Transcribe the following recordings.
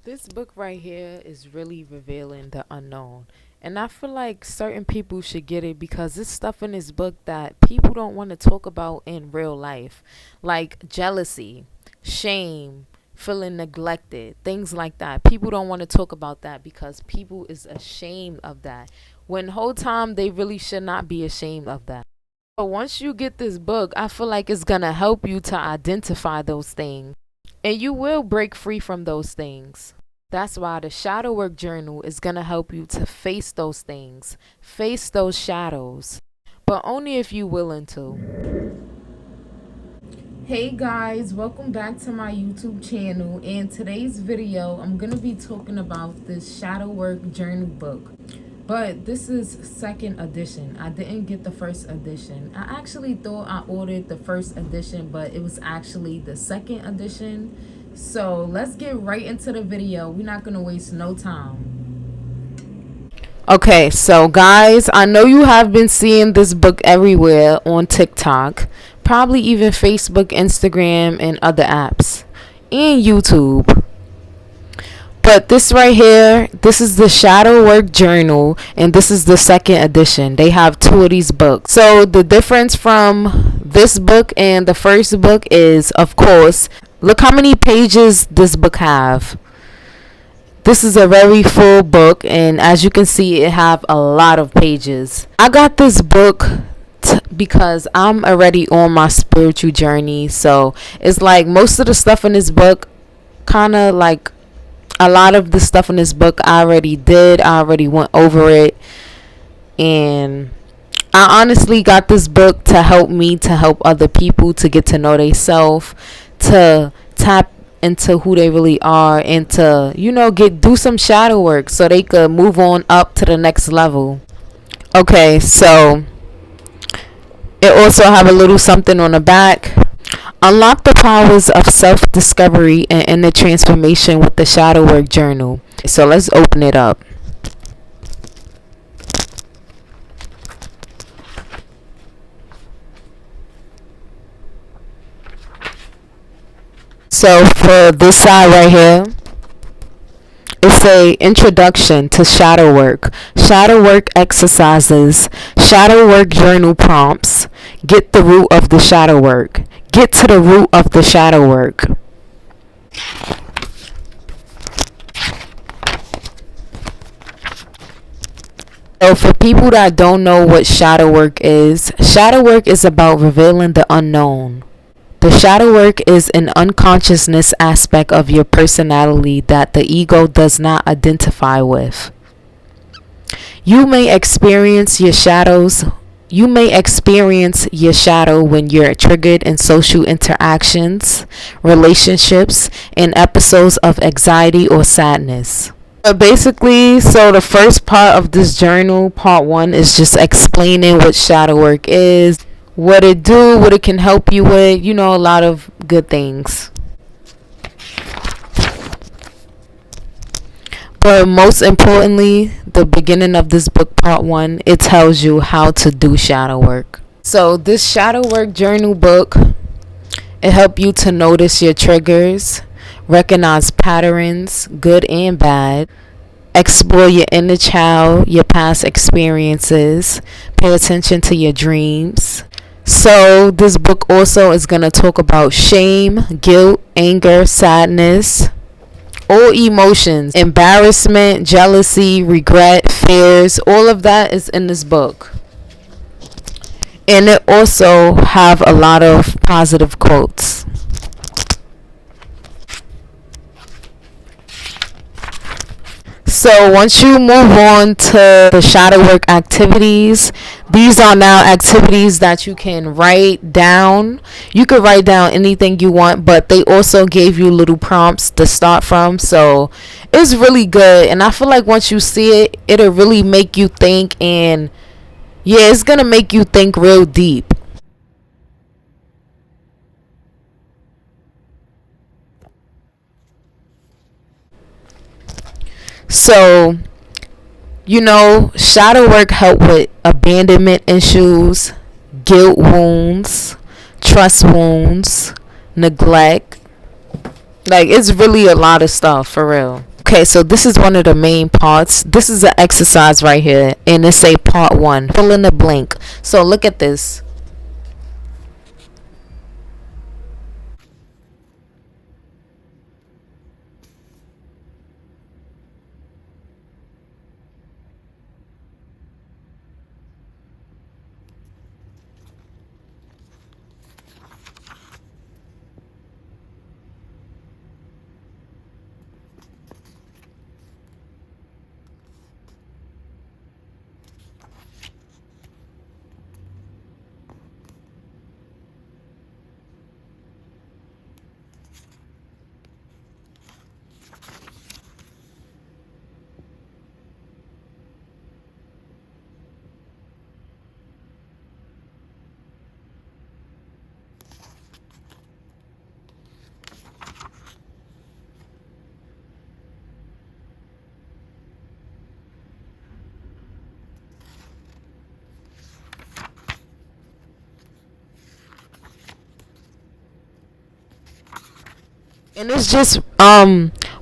This book right here is really revealing the unknown. And I feel like certain people should get it because it's stuff in this book that people don't want to talk about in real life. Like jealousy, shame, feeling neglected, things like that. People don't want to talk about that because people is ashamed of that. When the whole time they really should not be ashamed of that. So once you get this book, I feel like it's gonna help you to identify those things. And you will break free from those things. That's why the shadow work journal is going to help you to face those things, face those shadows, but only if you're willing to. Hey guys, welcome back to my YouTube channel. In today's video, I'm going to be talking about this shadow work journal book. But this is second edition. I didn't get the first edition. I actually thought I ordered the first edition, but it was actually the second edition. So let's get right into the video. We're not gonna waste no time. Okay, so guys, I know you have been seeing this book everywhere on TikTok, probably even Facebook, Instagram, and other apps, and YouTube. But this right here, this is the Shadow Work Journal, and this is the second edition. They have two of these books. So the difference from this book and the first book is, of course, look how many pages this book have. This is a very full book, and as you can see, it have a lot of pages. I got this book because I'm already on my spiritual journey. So it's like most of the stuff in this book kind of like a lot of the stuff in this book I already did. I already went over it. And I honestly got this book to help me, to help other people, to get to know themselves, to tap into who they really are, and to, do some shadow work so they could move on up to the next level. Okay, so it also have a little something on the back. Unlock the powers of self-discovery and inner transformation with the Shadow Work Journal. So let's open it up. So for this side right here, it's a introduction to shadow work exercises, shadow work journal prompts. Get the root of the shadow work. Get to the root of the shadow work. So for people that don't know what shadow work is about revealing the unknown. The shadow work is an unconsciousness aspect of your personality that the ego does not identify with. You may experience your shadows. You may experience your shadow when you're triggered in social interactions, relationships, and episodes of anxiety or sadness. Basically, so the first part of this journal, part one, is just explaining what shadow work is, what it do, what it can help you with, a lot of good things. But most importantly, the beginning of this book, part one, it tells you how to do shadow work. So this shadow work journal book, it helps you to notice your triggers, recognize patterns, good and bad, explore your inner child, your past experiences, pay attention to your dreams. So this book also is going to talk about shame, guilt, anger, sadness, all emotions, embarrassment, jealousy, regret, fears, all of that is in this book. And it also have a lot of positive quotes. So once you move on to the shadow work activities, these are now activities that you can write down. You could write down anything you want, but they also gave you little prompts to start from. So it's really good. And I feel like once you see it, it'll really make you think. And yeah, it's going to make you think real deep. So, shadow work help with abandonment issues, guilt wounds, trust wounds, neglect. Like, it's really a lot of stuff, for real. Okay, so this is one of the main parts. This is an exercise right here, and it's a part one, fill in the blank. So look at this. And it's just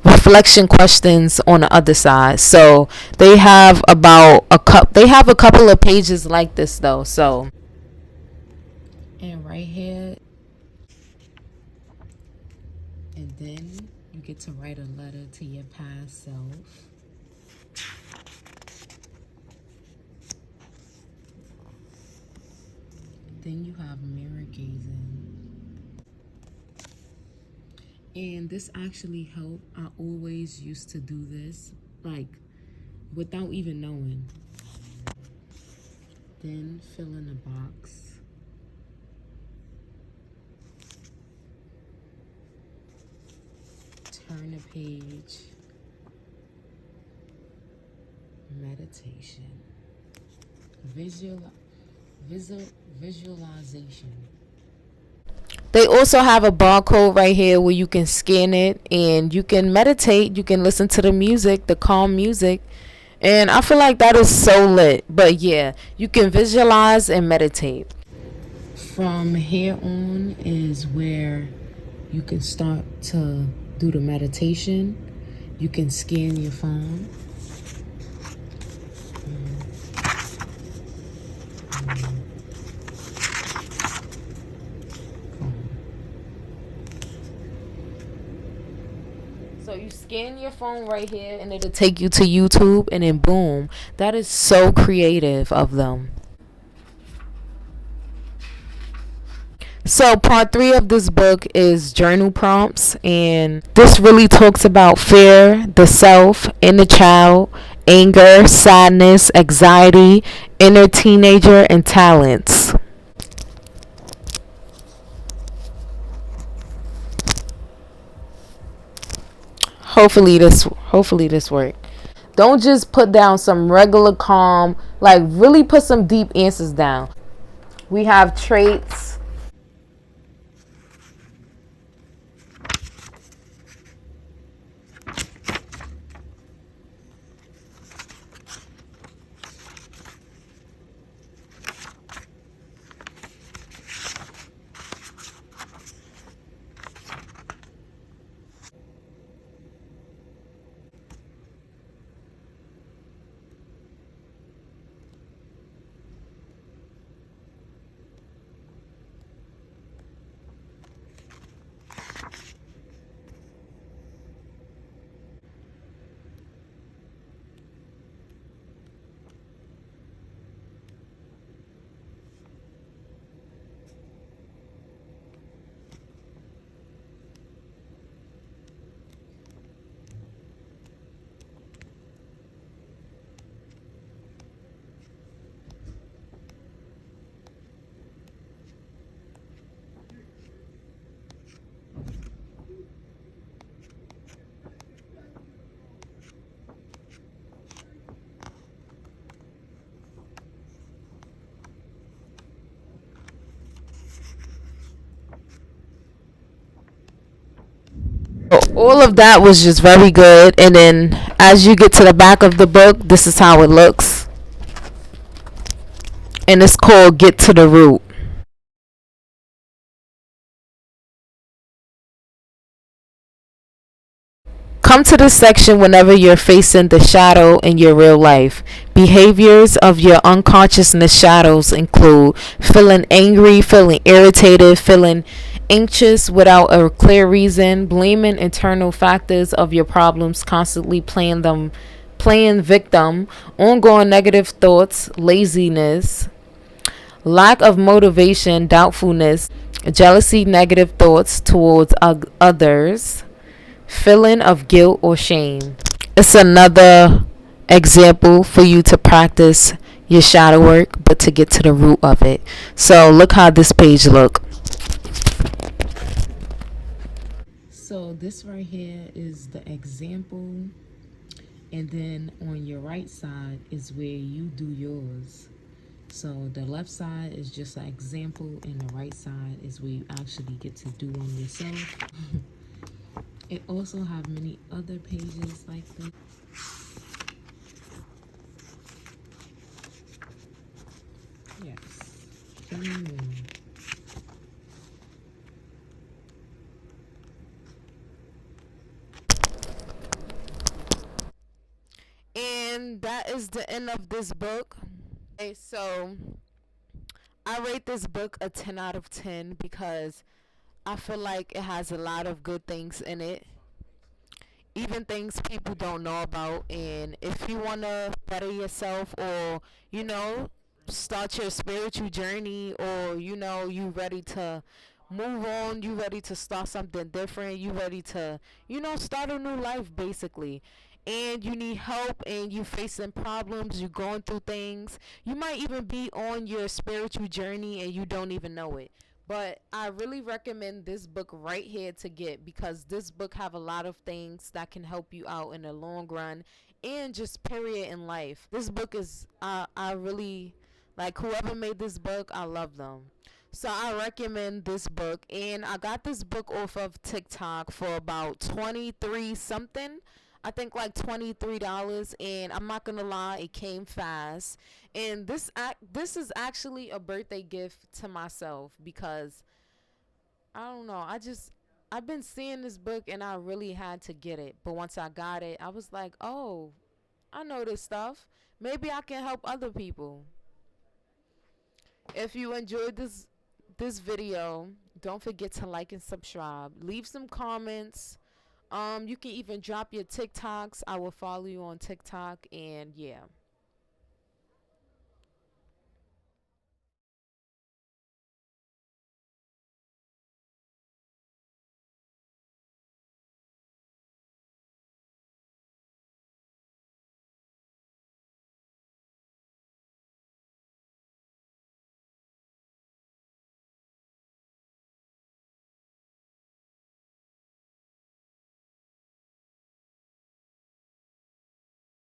reflection questions on the other side. So they have about they have a couple of pages like this though. So and right here, and then you get to write a letter to your past self. Then you have mirror gazing. And this actually helped. I always used to do this, like without even knowing. Then fill in a box. Turn a page. Meditation. Visual, visualization. They also have a barcode right here where you can scan it and you can meditate. You can listen to the music, the calm music. And I feel like that is so lit. But yeah, you can visualize and meditate. From here on is where you can start to do the meditation. You can scan your phone. So you scan your phone right here and it'll take you to YouTube and then boom. That is so creative of them. So part three of this book is journal prompts, and this really talks about fear, the self, inner child, anger, sadness, anxiety, inner teenager, and talents. Hopefully this worked. Don't just put down some regular calm, like really put some deep answers down. We have traits. All of that was just very good. And then as you get to the back of the book, this is how it looks. And it's called Get to the Root. Come to this section whenever you're facing the shadow in your real life. Behaviors of your unconsciousness shadows include feeling angry, feeling irritated, feeling anxious without a clear reason, blaming internal factors of your problems, constantly playing victim, ongoing negative thoughts, laziness, lack of motivation, doubtfulness, jealousy, negative thoughts towards others, feeling of guilt or shame. It's another example for you to practice your shadow work, but to get to the root of it. So look how this page look. So this right here is the example, and then on your right side is where you do yours. So the left side is just an example, and the right side is where you actually get to do one yourself. It also have many other pages like this. Yes. And that is the end of this book. Okay, so I rate this book a 10 out of 10 because I feel like it has a lot of good things in it, even things people don't know about. And if you want to better yourself, or start your spiritual journey, or you ready to move on, you ready to start something different, you ready to start a new life basically, and you need help, and you facing problems, you going through things, you might even be on your spiritual journey and you don't even know it. But I really recommend this book right here to get, because this book have a lot of things that can help you out in the long run, and just period in life. This book is I really like whoever made this book. I love them. So I recommend this book, and I got this book off of TikTok for about 23 something. I think like $23, and I'm not gonna lie, it came fast. And this is actually a birthday gift to myself, because I don't know, I've been seeing this book and I really had to get it. But once I got it, I was like, "Oh, I know this stuff. Maybe I can help other people." If you enjoyed this video, don't forget to like and subscribe. Leave some comments. You can even drop your TikToks. I will follow you on TikTok, and yeah.